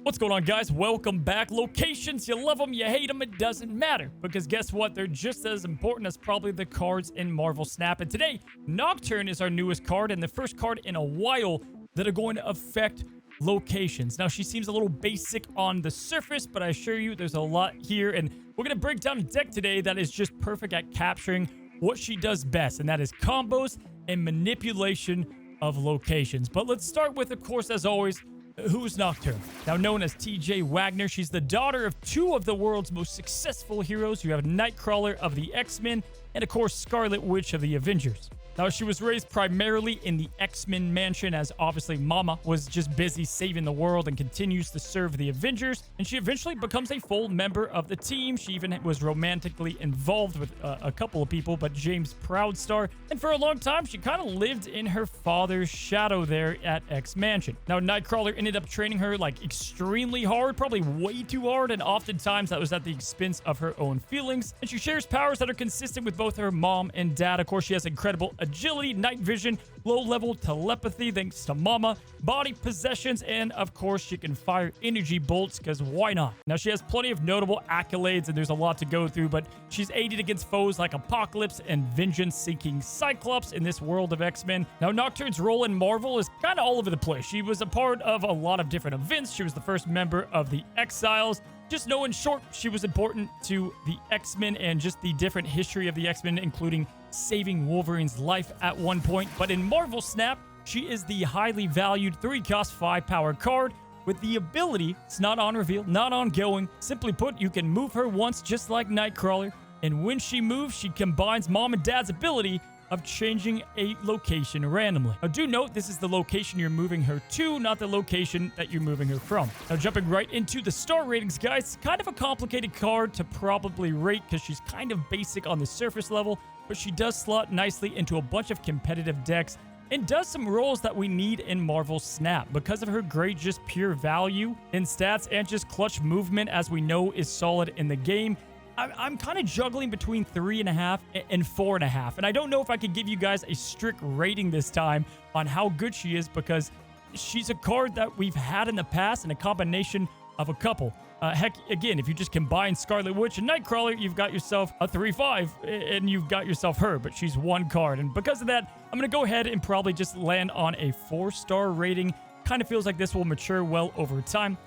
What's going on, guys? Welcome back. Locations, you love them, you hate them, it doesn't matter. Because guess what? They're just as important as probably the cards in Marvel Snap. And today, Nocturne is our newest card and the first card in a while that are going to affect locations. Now, she seems a little basic on the surface, but I assure you there's a lot here. And we're going to break down a deck today that is just perfect at capturing what she does best. And that is combos and manipulation of locations. But let's start with, of course, as always, who's Nocturne? Now known as TJ Wagner, she's the daughter of two of the world's most successful heroes. You have Nightcrawler of the X-Men and, of course, Scarlet Witch of the Avengers. Now, she was raised primarily in the X-Men mansion as obviously Mama was just busy saving the world and continues to serve the Avengers. And she eventually becomes a full member of the team. She even was romantically involved with a couple of people, but James Proudstar. And for a long time, she kind of lived in her father's shadow there at X-Mansion. Now, Nightcrawler ended up training her like extremely hard, probably way too hard, and oftentimes that was at the expense of her own feelings. And she shares powers that are consistent with both her mom and dad. Of course, she has incredible agility, night vision, low-level telepathy thanks to Mama, body possessions, and of course she can fire energy bolts because why not? Now she has plenty of notable accolades and there's a lot to go through, but she's aided against foes like Apocalypse and vengeance-seeking Cyclops in this world of X-Men. Now Nocturne's role in Marvel is kind of all over the place. She was a part of a lot of different events. She was the first member of the Exiles. Just know in short, she was important to the X-Men and just the different history of the X-Men, including saving Wolverine's life at one point. But in Marvel Snap, she is the highly valued 3-cost 5-power card with the ability, it's not on reveal, not ongoing. Simply put, you can move her once just like Nightcrawler. And when she moves, she combines Mom and Dad's ability of changing a location randomly. Now do note, this is the location you're moving her to, not the location that you're moving her from. Now jumping right into the star ratings, guys, kind of a complicated card to probably rate because she's kind of basic on the surface level, but she does slot nicely into a bunch of competitive decks and does some roles that we need in Marvel Snap because of her great just pure value in stats and just clutch movement, as we know is solid in the game. I'm kind of juggling between 3.5 and 4.5. And I don't know if I could give you guys a strict rating this time on how good she is because she's a card that we've had in the past in a combination of a couple. Heck, again, if you just combine Scarlet Witch and Nightcrawler, you've got yourself a 3-5 and you've got yourself her, but she's one card. And because of that, I'm going to go ahead and probably just land on a 4-star rating. Kind of feels like this will mature well over time.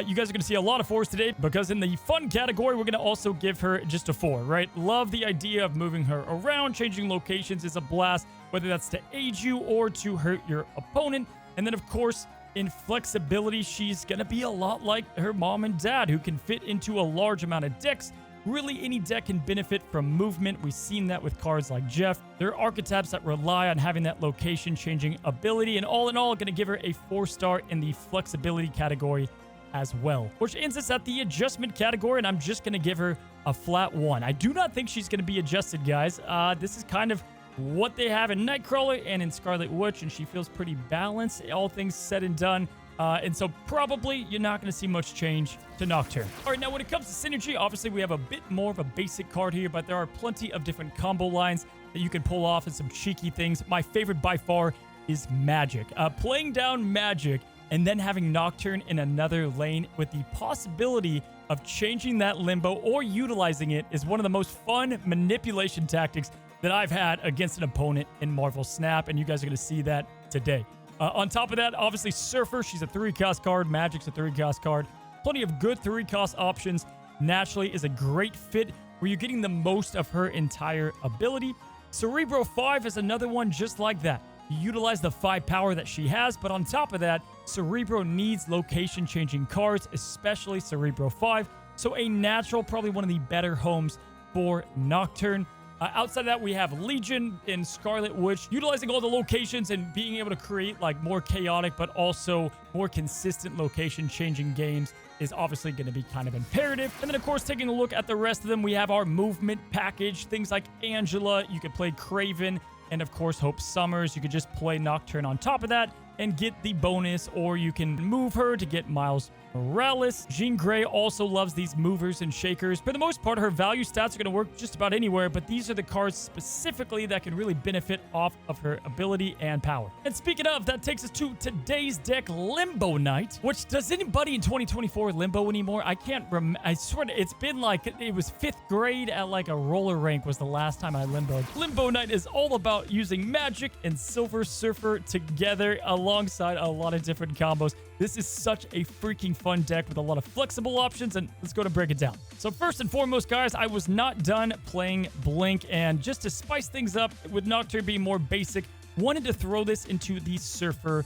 You guys are going to see a lot of 4s today because in the fun category, we're going to also give her just a 4, right? Love the idea of moving her around. Changing locations is a blast, whether that's to aid you or to hurt your opponent. And then, of course, in flexibility, she's going to be a lot like her mom and dad who can fit into a large amount of decks. Really, any deck can benefit from movement. We've seen that with cards like Jeff. There are archetypes that rely on having that location-changing ability. And all in all, going to give her a 4-star in the flexibility category as well, which ends us at the adjustment category, and I'm just going to give her a flat 1. I do not think she's going to be adjusted, guys. This is kind of what they have in Nightcrawler and in Scarlet Witch, and she feels pretty balanced, all things said and done. And so probably you're not going to see much change to Nocturne. All right, now when it comes to synergy, obviously we have a bit more of a basic card here, but there are plenty of different combo lines that you can pull off and some cheeky things. My favorite by far is Magic. Playing down Magic and then having Nocturne in another lane with the possibility of changing that Limbo or utilizing it is one of the most fun manipulation tactics that I've had against an opponent in Marvel Snap, and you guys are going to see that today. On top of that, obviously Surfer, she's a 3-cost card. Magic's a 3-cost card. Plenty of good 3-cost options. Naturally is a great fit where you're getting the most of her entire ability. Cerebro 5 is another one just like that. You utilize the 5 power that she has, but on top of that, Cerebro needs location-changing cards, especially Cerebro 5, so a natural, probably one of the better homes for Nocturne. Outside of that, we have Legion and Scarlet Witch, utilizing all the locations and being able to create like more chaotic, but also more consistent location-changing games is obviously going to be kind of imperative. And then, of course, taking a look at the rest of them, we have our movement package, things like Angela, you could play Craven, and of course Hope Summers. You could just play Nocturne on top of that. and get the bonus, or you can move her to get Miles Morales. Jean Grey also loves these movers and shakers. For the most part, her value stats are going to work just about anywhere, but these are the cards specifically that can really benefit off of her ability and power. And speaking of, that takes us to today's deck, Limbo Knight, which does anybody in 2024 Limbo anymore? I can't remember. I swear it's been like, it was 5th grade at like a roller rink was the last time I limboed. Limbo Knight is all about using magic and Silver Surfer together alongside a lot of different combos. This is such a freaking fun deck with a lot of flexible options, and let's go to break it down. So first and foremost, guys, I was not done playing Blink, and just to spice things up with Nocturne being more basic, wanted to throw this into the Surfer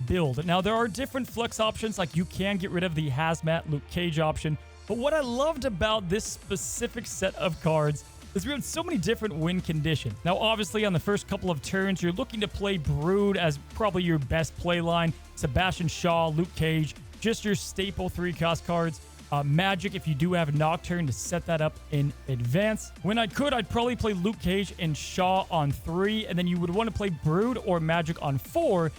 build. Now, there are different flex options, like you can get rid of the Hazmat Luke Cage option, but what I loved about this specific set of cards is we have so many different win conditions. Now, obviously, on the first couple of turns, you're looking to play Brood as probably your best play line. Sebastian Shaw, Luke Cage, just your staple 3-cost cards. Magic, if you do have Nocturne, to set that up in advance. When I could, I'd probably play Luke Cage and Shaw on 3, and then you would want to play Brood or Magic on 4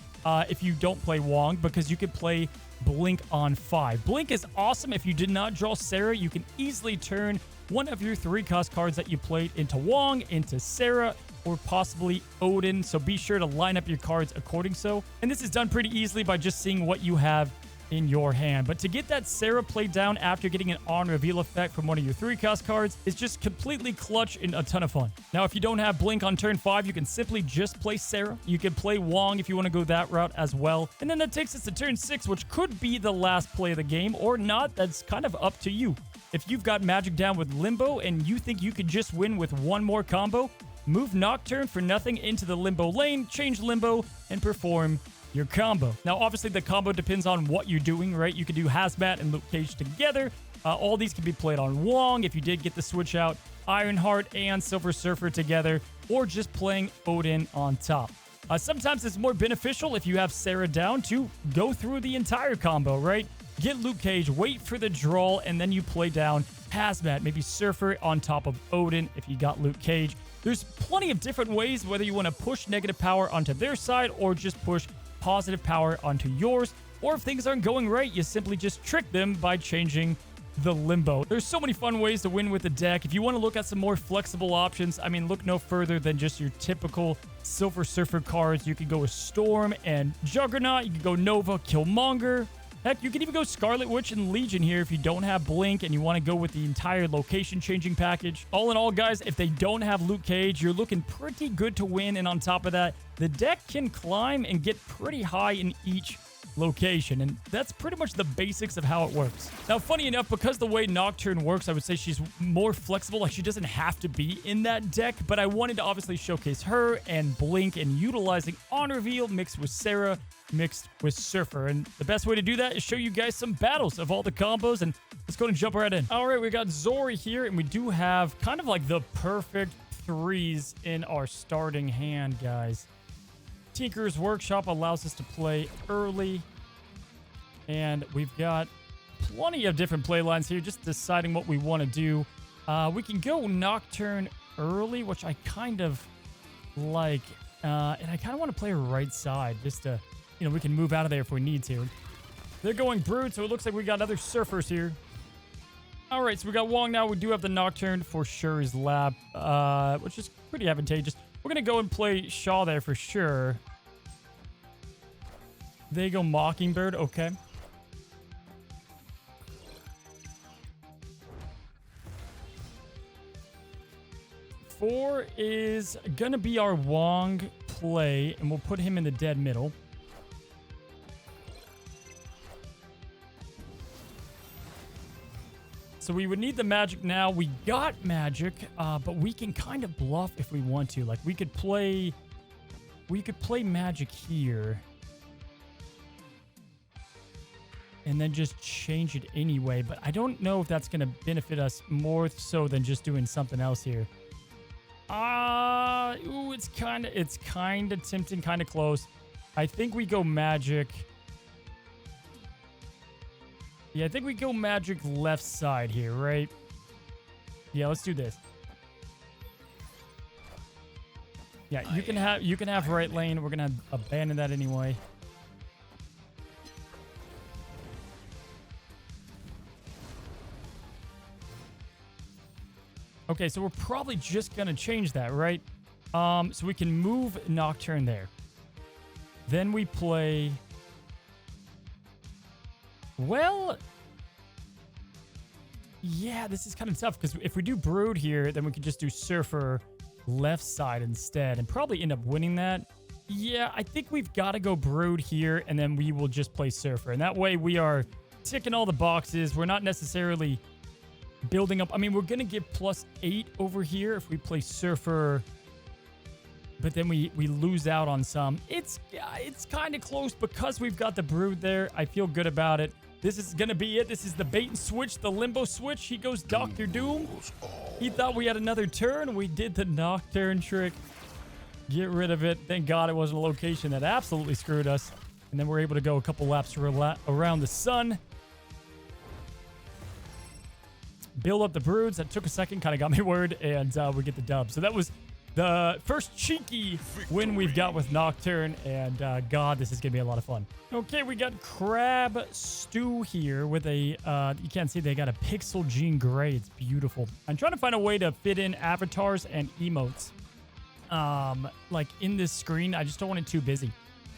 if you don't play Wong, because you could play Blink on 5. Blink is awesome. If you did not draw Sarah, you can easily turn one of your 3-cost cards that you played into Wong, into Sarah, or possibly Odin, so be sure to line up your cards according so. And this is done pretty easily by just seeing what you have in your hand. But to get that Sarah played down after getting an on reveal effect from one of your 3-cost cards is just completely clutch and a ton of fun. Now, if you don't have Blink on turn 5, you can simply just play Sarah. You can play Wong if you want to go that route as well. And then that takes us to turn 6, which could be the last play of the game or not. That's kind of up to you. If you've got Magic down with Limbo and you think you could just win with one more combo, move Nocturne for nothing into the Limbo lane, change Limbo, and perform your combo. Now, obviously, the combo depends on what you're doing, right? You can do Hazmat and Luke Cage together. All these can be played on Wong if you did get the switch out, Ironheart and Silver Surfer together, or just playing Odin on top. Sometimes it's more beneficial if you have Sarah down to go through the entire combo, right? Get Luke Cage, wait for the draw, and then you play down Hazmat, maybe Surfer on top of Odin if you got Luke Cage. There's plenty of different ways, whether you want to push negative power onto their side or just push positive power onto yours. Or if things aren't going right, you simply just trick them by changing the Limbo. There's so many fun ways to win with the deck. If you want to look at some more flexible options, I mean, look no further than just your typical Silver Surfer cards. You could go with Storm and Juggernaut. You could go Nova, Killmonger. Heck, you can even go Scarlet Witch and Legion here if you don't have Blink and you want to go with the entire location-changing package. All in all, guys, if they don't have Luke Cage, you're looking pretty good to win. And on top of that, the deck can climb and get pretty high in each location, and that's pretty much the basics of how it works. Now, funny enough, because the way Nocturne works, I would say she's more flexible. Like, she doesn't have to be in that deck, but I wanted to obviously showcase her and Blink and utilizing On Reveal mixed with Sarah, mixed with Surfer. And the best way to do that is show you guys some battles of all the combos, and let's go and jump right in. All right, we got Zori here, and we do have kind of like the perfect 3s in our starting hand, guys. Tinker's Workshop allows us to play early, and we've got plenty of different play lines here, just deciding what we want to do. We can go Nocturne early, which I kind of like, and I kind of want to play right side, just to, you know, we can move out of there if we need to. They're going Brood, so it looks like we got other Surfers here. All right, so we got Wong now. We do have the Nocturne for Sure's Lab, which is pretty advantageous. We're going to go and play Shaw there for sure. They go Mockingbird. Okay. Four is going to be our Wong play, and we'll put him in the dead middle. So we would need the magic now. We got magic, but we can kind of bluff if we want to. Like, we could play magic here. And then just change it anyway. But I don't know if that's going to benefit us more so than just doing something else here. Ooh, it's kind of tempting, kind of close. I think we go magic. Yeah, I think we go magic left side here, right? Yeah, let's do this. Yeah, you can have right lane. We're gonna abandon that anyway. Okay, so we're probably just going to change that, right? So we can move Nocturne there. Then we play... Well... Yeah, this is kind of tough, because if we do Brood here, then we could just do Surfer left side instead and probably end up winning that. Yeah, I think we've got to go Brood here, and then we will just play Surfer. And that way we are ticking all the boxes. We're not necessarily building up. I mean, we're going to get +8 over here if we play Surfer, but then we lose out on some. It's kind of close because we've got the Brood there. I feel good about it. This is going to be it. This is the bait and switch, the Limbo switch. He goes Dr. Doom. He thought we had another turn. We did the Nocturne trick. Get rid of it. Thank God it wasn't a location that absolutely screwed us. And then we're able to go a couple laps around the sun. Build up the Broods. That took a second. Kind of got me worried. And we get the dub. So that was the first cheeky win we've got with Nocturne, and God, this is gonna be a lot of fun. Okay, we got Crab Stew here with a you can't see, they got a pixel Jean Grey. It's beautiful. I'm trying to find a way to fit in avatars and emotes like in this screen. I just don't want it too busy.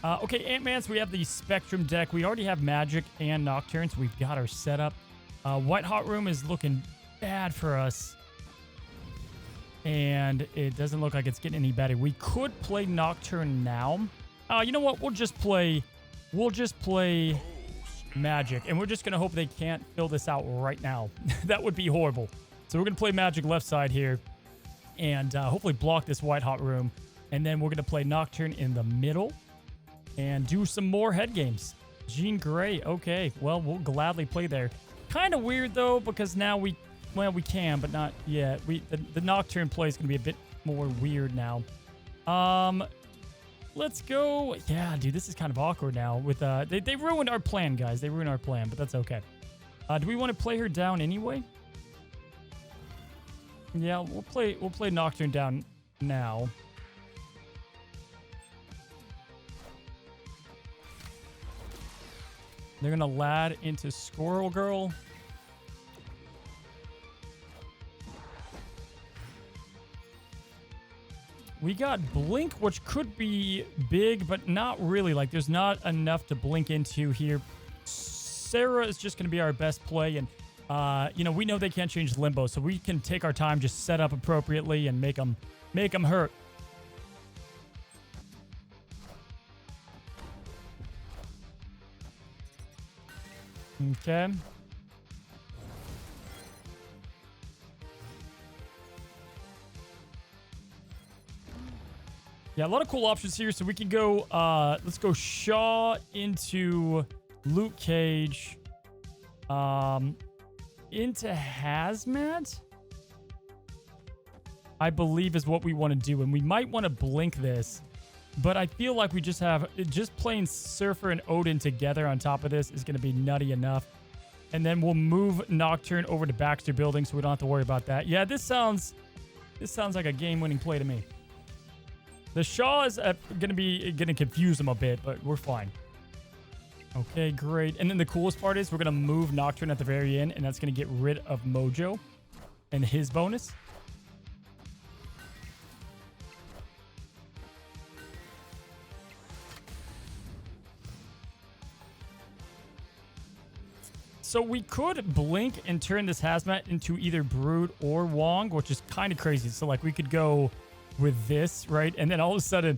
Okay, Ant-Man, so we have the Spectrum deck. We already have Magic and Nocturne, so we've got our setup. White Hot Room is looking bad for us, and it doesn't look like it's getting any better. We could play Nocturne now. You know what? We'll just play Magic, and we're just gonna hope they can't fill this out right now. That would be horrible. So we're gonna play Magic left side here, and hopefully block this White Hot Room, and then we're gonna play Nocturne in the middle and do some more head games. Jean Grey. Okay, well, we'll gladly play there. Kind of weird though, because now we can, but not yet. The Nocturne play is going to be a bit more weird now. Let's go. Yeah, dude, this is kind of awkward now. With they ruined our plan, guys. They ruined our plan, but that's okay. Do we want to play her down anyway? Yeah, we'll play Nocturne down now. They're gonna lad into Squirrel Girl. We got Blink, which could be big, but not really. Like, there's not enough to blink into here. Sarah is just going to be our best play, and, you know, we know they can't change Limbo, so we can take our time, just set up appropriately, and make them hurt. Okay. Yeah, a lot of cool options here. So we can go, let's go Shaw into Luke Cage, into Hazmat, I believe is what we want to do. And we might want to blink this, but I feel like we just playing Surfer and Odin together on top of this is going to be nutty enough. And then we'll move Nocturne over to Baxter Building, so we don't have to worry about that. Yeah, this sounds like a game-winning play to me. The Shaw is gonna confuse them a bit, but we're fine. Okay, great. And then the coolest part is we're gonna move Nocturne at the very end, and that's gonna get rid of Mojo and his bonus. So we could blink and turn this Hazmat into either Brood or Wong, which is kind of crazy. So like we could go with this, right? And then all of a sudden,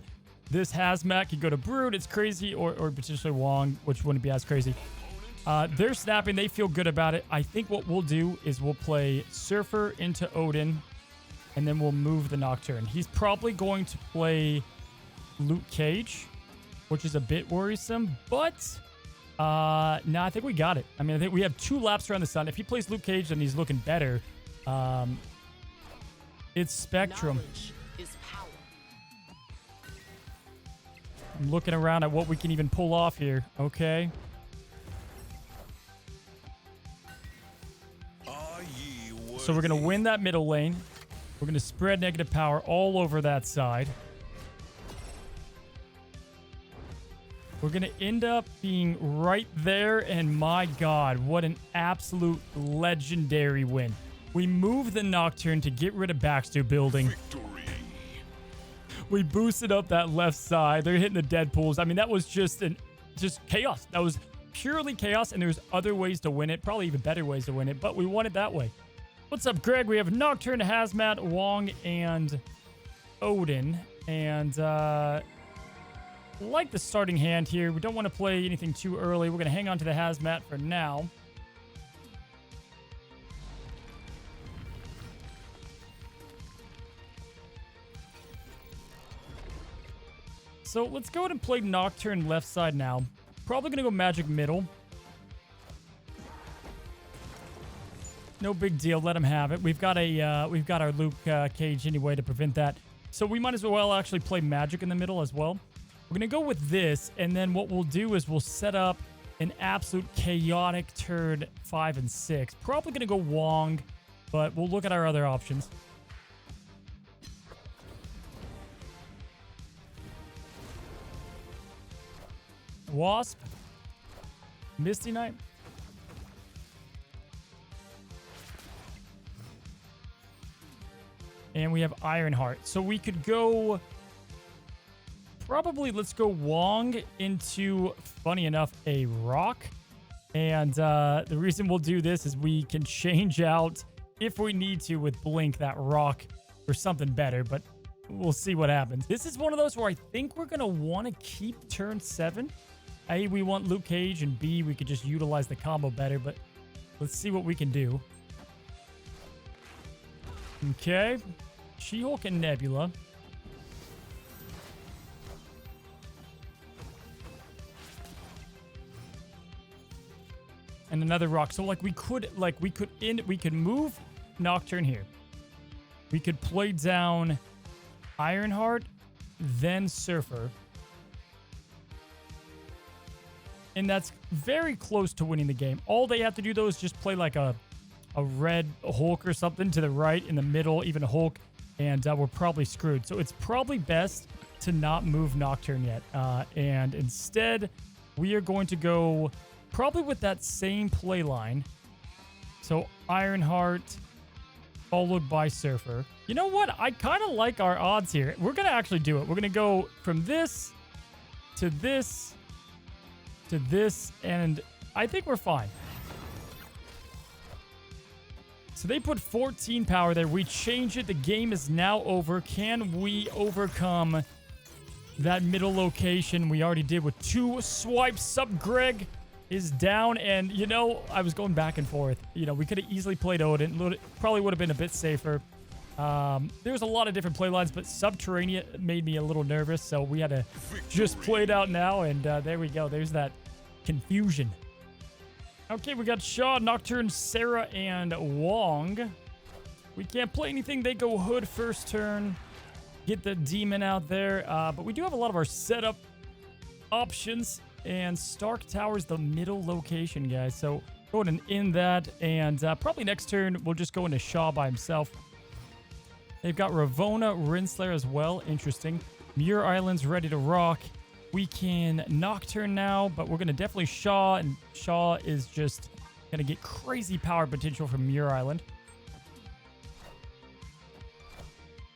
this Hazmat could go to Brood. It's crazy, or potentially Wong, which wouldn't be as crazy. They're snapping. They feel good about it. I think what we'll do is we'll play Surfer into Odin, and then we'll move the Nocturne. He's probably going to play Luke Cage, which is a bit worrisome, but no, I think we got it. I mean, I think we have 2 laps around the sun. If he plays Luke Cage, then he's looking better. It's Spectrum. I'm looking around at what we can even pull off here. Okay. So we're going to win that middle lane. We're going to spread negative power all over that side. We're going to end up being right there. And my God, what an absolute legendary win. We move the Nocturne to get rid of Baxter building. We boosted up that left side. They're hitting the dead pools. I mean, that was just chaos. That was purely chaos, and there's other ways to win it. Probably even better ways to win it, but we won it that way. What's up, Greg? We have Nocturne, Hazmat, Wong, and Odin. And like the starting hand here. We don't want to play anything too early. We're going to hang on to the Hazmat for now. So let's go ahead and play Nocturne left side now. Probably going to go Magic middle. No big deal. Let him have it. We've got our Luke Cage anyway to prevent that. So we might as well actually play Magic in the middle as well. We're going to go with this, and then what we'll do is we'll set up an absolute chaotic turn 5 and 6. Probably going to go Wong, but we'll look at our other options. Wasp. Misty Knight. And we have Ironheart. So we could go... Probably let's go Wong into, funny enough, a Rock. And the reason we'll do this is we can change out, if we need to, with Blink, that Rock for something better. But we'll see what happens. This is one of those where I think we're going to want to keep turn 7. A, we want Luke Cage, and B, we could just utilize the combo better, but let's see what we can do. Okay. She-Hulk and Nebula. And another Rock. So we could move Nocturne here. We could play down Ironheart, then Surfer. And that's very close to winning the game. All they have to do, though, is just play like a red Hulk or something to the right, in the middle, even a Hulk, and we're probably screwed. So it's probably best to not move Nocturne yet. And instead, we are going to go probably with that same play line. So Ironheart, followed by Surfer. You know what? I kind of like our odds here. We're going to actually do it. We're going to go from this to this to this, and I think we're fine. So they put 14 power there. We change it. The game is now over. Can we overcome that middle location? We already did with 2 swipes. Up, Greg is down, and you know, I was going back and forth. You know, we could have easily played Odin. Probably would have been a bit safer. There was a lot of different play lines, but Subterranean made me a little nervous, so we had to just play it out now, and there we go. There's that confusion. Okay, we got Shaw, Nocturne, Sarah, and Wong. We can't play anything. They go Hood first turn. Get the Demon out there. But we do have a lot of our setup options, and Stark Tower's the middle location, guys. So go ahead and end that, and probably next turn we'll just go into Shaw by himself. They've got Ravonna, Rinslayer as well. Interesting. Muir Island's ready to rock. We can Nocturne now, but we're going to definitely Shaw, and Shaw is just going to get crazy power potential from Muir Island.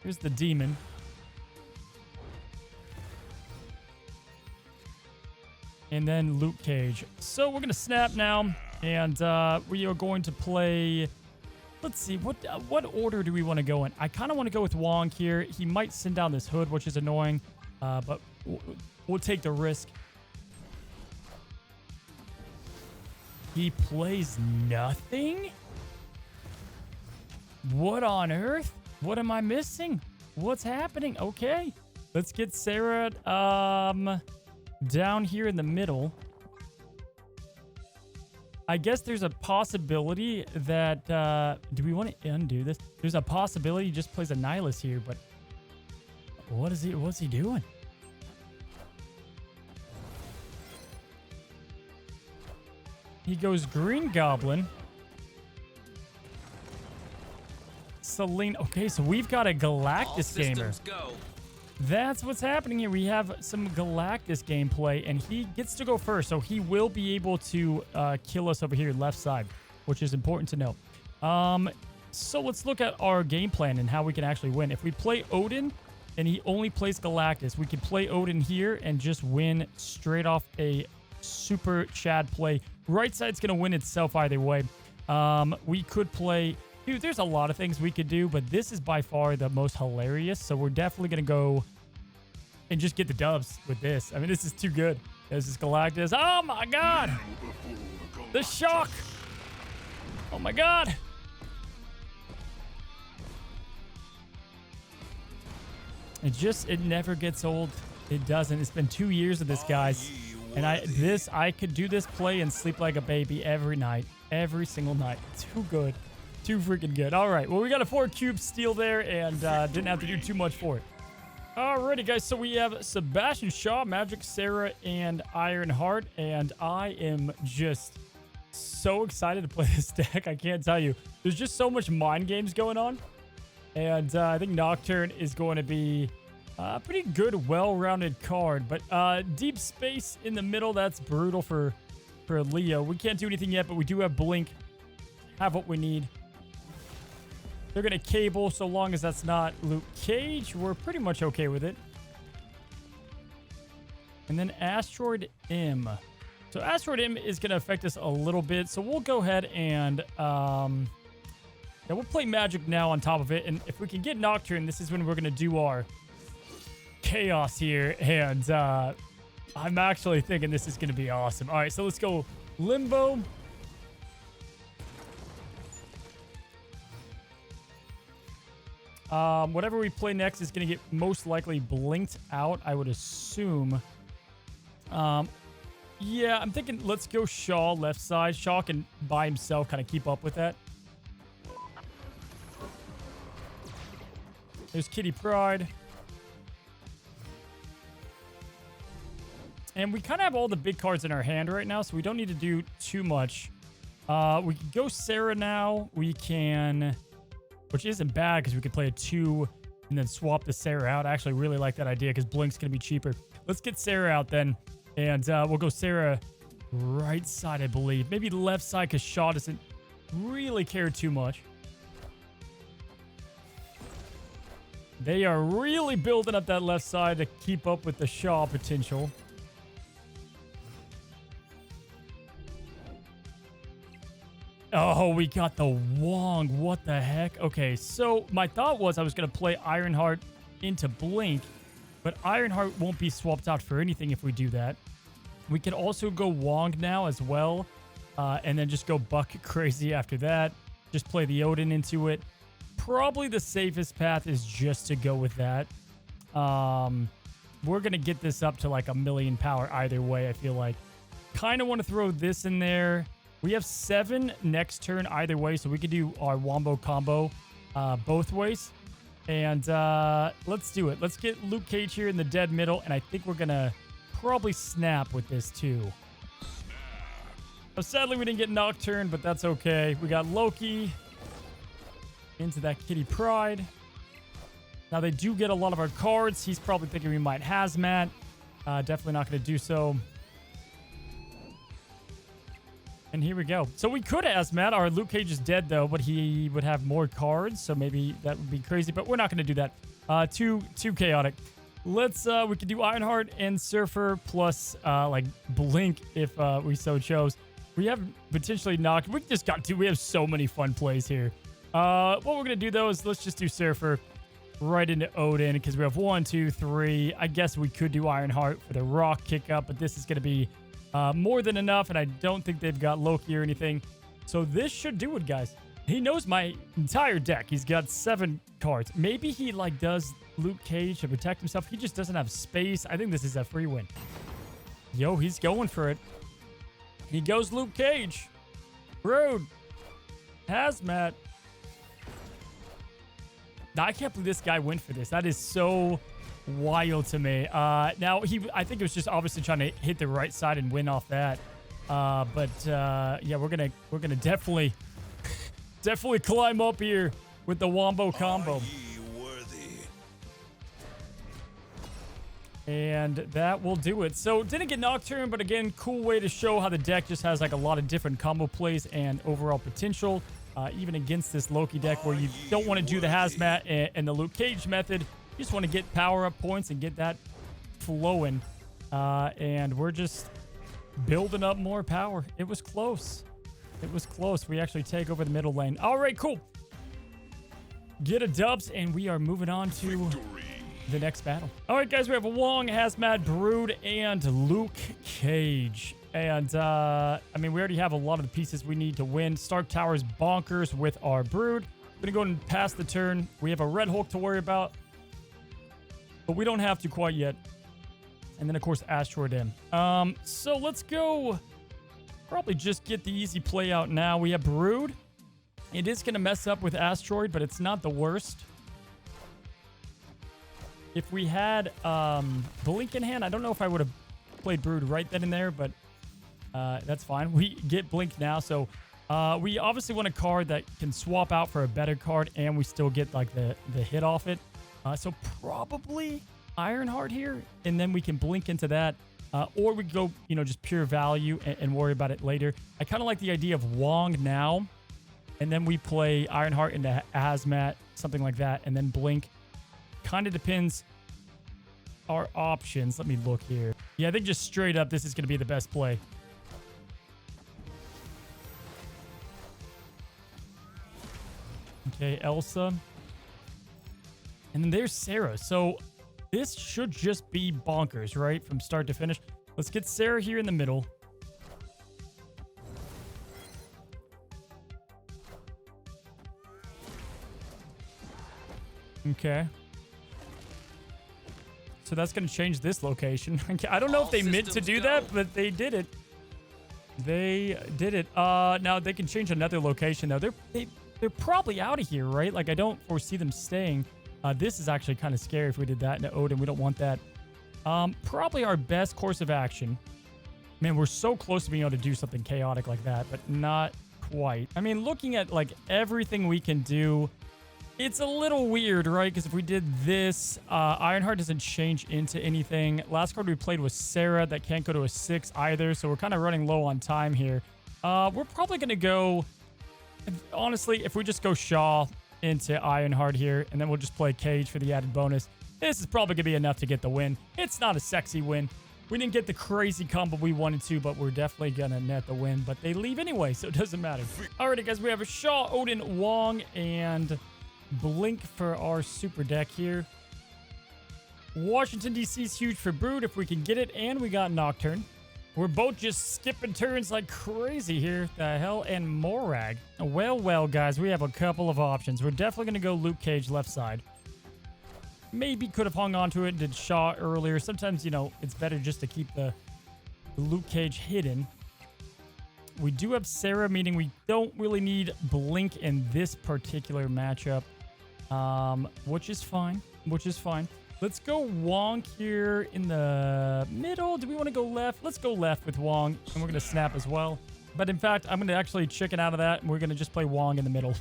Here's the Demon. And then Luke Cage. So we're going to snap now, and we are going to play... Let's see, what order do we want to go in? I kind of want to go with Wong here. He might send down this Hood, which is annoying, but we'll take the risk. He plays nothing? What on earth? What am I missing? What's happening? Okay, let's get Sarah down here in the middle. I guess there's a possibility that, do we want to undo this? There's a possibility he just plays a Nihilus here, but what's he doing? He goes Green Goblin. Selene. Okay, so we've got a Galactus gamer. Go. That's what's happening here. We have some Galactus gameplay, and he gets to go first, so he will be able to kill us over here left side, which is important to know. So let's look at our game plan and how we can actually win. If we play Odin and he only plays Galactus, we can play Odin here and just win straight off a super Chad play. Right side's going to win itself either way. We could play... Dude, there's a lot of things we could do, but this is by far the most hilarious. So we're definitely going to go and just get the dubs with this. I mean, this is too good. This is Galactus. Oh, my God. The shock. Oh, my God. It never gets old. It doesn't. It's been 2 years of this, guys. And I could do this play and sleep like a baby every night. Every single night. Too good. Too freaking good. All right. Well, we got a 4-cube steal there and didn't have to do too much for it. Alrighty, guys. So we have Sebastian Shaw, Magic, Sarah, and Ironheart. And I am just so excited to play this deck. I can't tell you. There's just so much mind games going on. And I think Nocturne is going to be a pretty good, well-rounded card. But Deep Space in the middle, that's brutal for Leo. We can't do anything yet, but we do have Blink. Have what we need. They're going to cable, so long as that's not Luke Cage. We're pretty much okay with it. And then Asteroid M. So Asteroid M is going to affect us a little bit. So we'll go ahead and... yeah, we'll play Magic now on top of it. And if we can get Nocturne, this is when we're going to do our chaos here. And I'm actually thinking this is going to be awesome. All right, so let's go Limbo. Whatever we play next is going to get most likely blinked out, I would assume. Yeah, I'm thinking let's go Shaw left side. Shaw can by himself kind of keep up with that. There's Kitty Pryde. And we kind of have all the big cards in our hand right now, so we don't need to do too much. We can go Sarah now. We can... Which isn't bad because we could play a 2 and then swap the Sarah out. I actually really like that idea because Blink's going to be cheaper. Let's get Sarah out then. And we'll go Sarah right side, I believe. Maybe left side because Shaw doesn't really care too much. They are really building up that left side to keep up with the Shaw potential. Oh, we got the Wong. What the heck? Okay, so my thought was I was going to play Ironheart into Blink, but Ironheart won't be swapped out for anything if we do that. We can also go Wong now as well, and then just go buck crazy after that. Just play the Odin into it. Probably the safest path is just to go with that. We're going to get this up to like 1,000,000 power either way, I feel like. Kind of want to throw this in there. We have 7 next turn either way, so we could do our Wombo combo both ways. And let's do it. Let's get Luke Cage here in the dead middle, and I think we're going to probably snap with this too. So sadly, we didn't get Nocturne, but that's okay. We got Loki into that Kitty Pryde. Now, they do get a lot of our cards. He's probably thinking we might Hazmat. Definitely not going to do so. And here we go. So we could Hazmat. Our Luke Cage is dead, though, but he would have more cards, so maybe that would be crazy, but we're not going to do that. Too chaotic. Let's, we could do Ironheart and Surfer plus, like, Blink if we so chose. We have potentially knocked. We just got 2. We have so many fun plays here. What we're going to do, though, is let's just do Surfer right into Odin because we have 1, 2, 3. I guess we could do Ironheart for the rock kick up, but this is going to be more than enough, and I don't think they've got Loki or anything. So this should do it, guys. He knows my entire deck. He's got 7 cards. Maybe he, like, does Luke Cage to protect himself. He just doesn't have space. I think this is a free win. Yo, he's going for it. He goes Luke Cage. Rude. Hazmat. Now, I can't believe this guy went for this. That is so wild to me. Now, I think it was just obviously trying to hit the right side and win off that. Yeah, we're gonna definitely climb up here with the Wombo combo. And that will do it. So, didn't get Nocturne, but again, cool way to show how the deck just has like a lot of different combo plays and overall potential. even against this Loki deck where you don't want to do the Hazmat and the Luke Cage method. You just want to get power-up points and get that flowing. And we're just building up more power. It was close. It was close. We actually take over the middle lane. All right, cool. Get a dubs, and we are moving on to the next battle. All right, guys, we have Wong, Hazmat, Brood, and Luke Cage. And, I mean, we already have a lot of the pieces we need to win. Stark Tower's bonkers with our Brood. We're going to go and pass the turn. We have a Red Hulk to worry about, but we don't have to quite yet. And then, of course, Asteroid in. So let's go. Probably just get the easy play out now. We have Brood. It is going to mess up with Asteroid, but it's not the worst. If we had Blink in hand, I don't know if I would have played Brood right then and there, but that's fine. We get Blink now, so we obviously want a card that can swap out for a better card, and we still get like the hit off it. So probably Ironheart here, and then we can Blink into that. Or we go, you know, just pure value and worry about it later. I kind of like the idea of Wong now, and then we play Ironheart into Hazmat, something like that, and then Blink. Kind of depends our options. Let me look here. Yeah, I think just straight up, this is going to be the best play. Okay, Elsa. And then there's Sarah. So this should just be bonkers, right? From start to finish. Let's get Sarah here in the middle. Okay. So that's going to change this location. I don't know if they meant to do that, but they did it. They did it. Now they can change another location, though. They're probably out of here, right? Like, I don't foresee them staying. This is actually kind of scary if we did that into Odin. We don't want that. Probably our best course of action. Man, we're so close to being able to do something chaotic like that, but not quite. I mean, looking at, like, everything we can do, it's a little weird, right? Because if we did this, Ironheart doesn't change into anything. Last card we played was Sarah. That can't go to a 6 either, so we're kind of running low on time here. We're probably going to go... Honestly, if we just go Shaw into Ironheart here, and then we'll just play Cage for the added bonus, this is probably going to be enough to get the win. It's not a sexy win. We didn't get the crazy combo we wanted to, but we're definitely going to net the win. But they leave anyway, so it doesn't matter. Alrighty, guys, we have a Shaw, Odin, Wong, and Blink for our super deck here. Washington, D.C. is huge for Brood if we can get it, and we got Nocturne. We're both just skipping turns like crazy here. The hell, and Morag. Well, guys, we have a couple of options. We're definitely going to go Luke Cage left side. Maybe could have hung on to it and did Shaw earlier. Sometimes, you know, it's better just to keep the Luke Cage hidden. We do have Sarah, meaning we don't really need Blink in this particular matchup, which is fine. Let's go Wong here in the middle. Do we want to go left? Let's go left with Wong, and we're going to snap as well. But in fact, I'm going to actually chicken out of that, and we're going to just play Wong in the middle.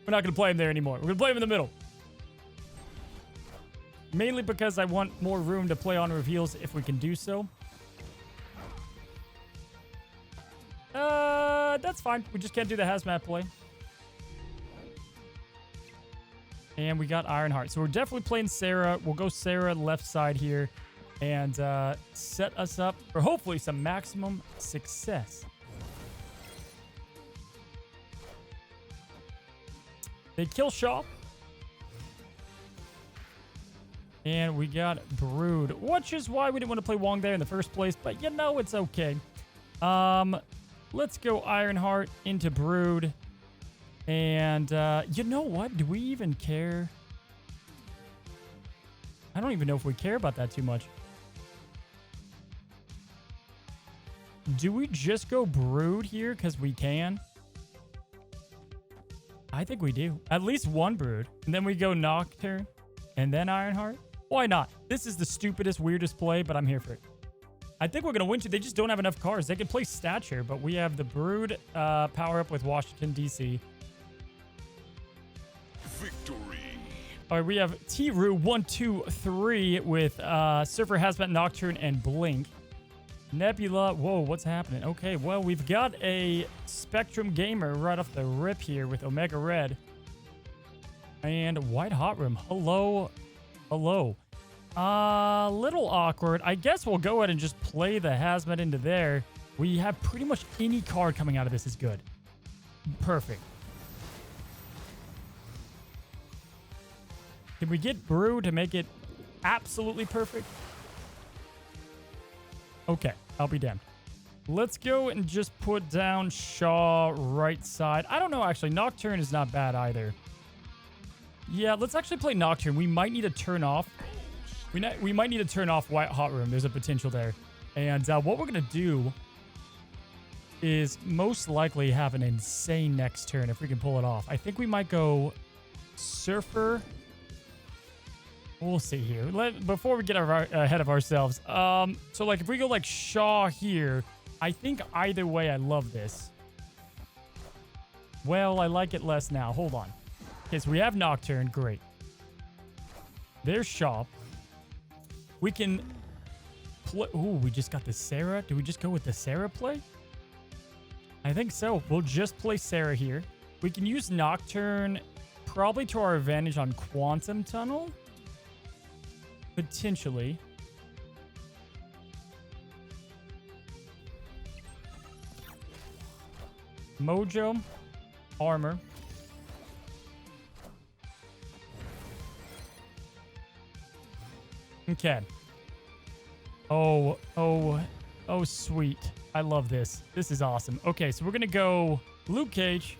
We're not going to play him there anymore. We're going to play him in the middle. Mainly because I want more room to play on reveals if we can do so. That's fine. We just can't do the Hazmat play. And we got Ironheart. So we're definitely playing Sarah. We'll go Sarah left side here and set us up for hopefully some maximum success. They kill Shaw. And we got Brood, which is why we didn't want to play Wong there in the first place. But, you know, it's okay. Let's go Ironheart into Brood. And, you know what? Do we even care? I don't even know if we care about that too much. Do we just go Brood here because we can? I think we do. At least one Brood. And then we go Nocturne and then Ironheart. Why not? This is the stupidest, weirdest play, but I'm here for it. I think we're going to win too. They just don't have enough cards. They can play Stature, but we have the Brood power up with Washington, D.C. Victory. All right, we have T-Roo 1, 2, 3 with Surfer, Hazmat, Nocturne, and Blink. Nebula. Whoa, what's happening? Okay, well, we've got a Spectrum Gamer right off the rip here with Omega Red. And White Hot Room. Hello. Hello. Little awkward. I guess we'll go ahead and just play the Hazmat into there. We have pretty much any card coming out of this is good. Perfect. Can we get Brew to make it absolutely perfect? Okay, I'll be damned. Let's go and just put down Shaw right side. I don't know, actually. Nocturne is not bad either. Yeah, let's actually play Nocturne. We might need to turn off. We might need to turn off White Hot Room. There's a potential there. And what we're going to do is most likely have an insane next turn if we can pull it off. I think we might go Surfer. We'll see here. Before we get ahead of ourselves. So, like, if we go, like, Shaw here, I think either way I love this. Well, I like it less now. Hold on. Okay, so we have Nocturne. Great. There's Shaw. We can play... Ooh, we just got the Sarah. Do we just go with the Sarah play? I think so. We'll just play Sarah here. We can use Nocturne probably to our advantage on Quantum Tunnel. Potentially. Mojo. Armor. Okay. Oh, sweet. I love this. This is awesome. Okay, so we're going to go Luke Cage.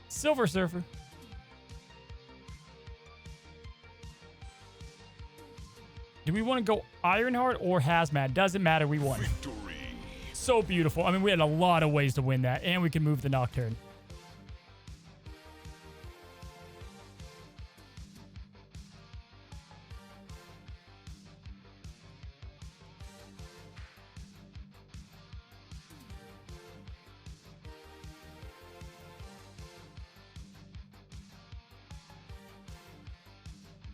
Silver Surfer. Do we want to go Ironheart or Hazmat? Doesn't matter. We won. Victory. So beautiful. I mean, we had a lot of ways to win that, and we can move the Nocturne.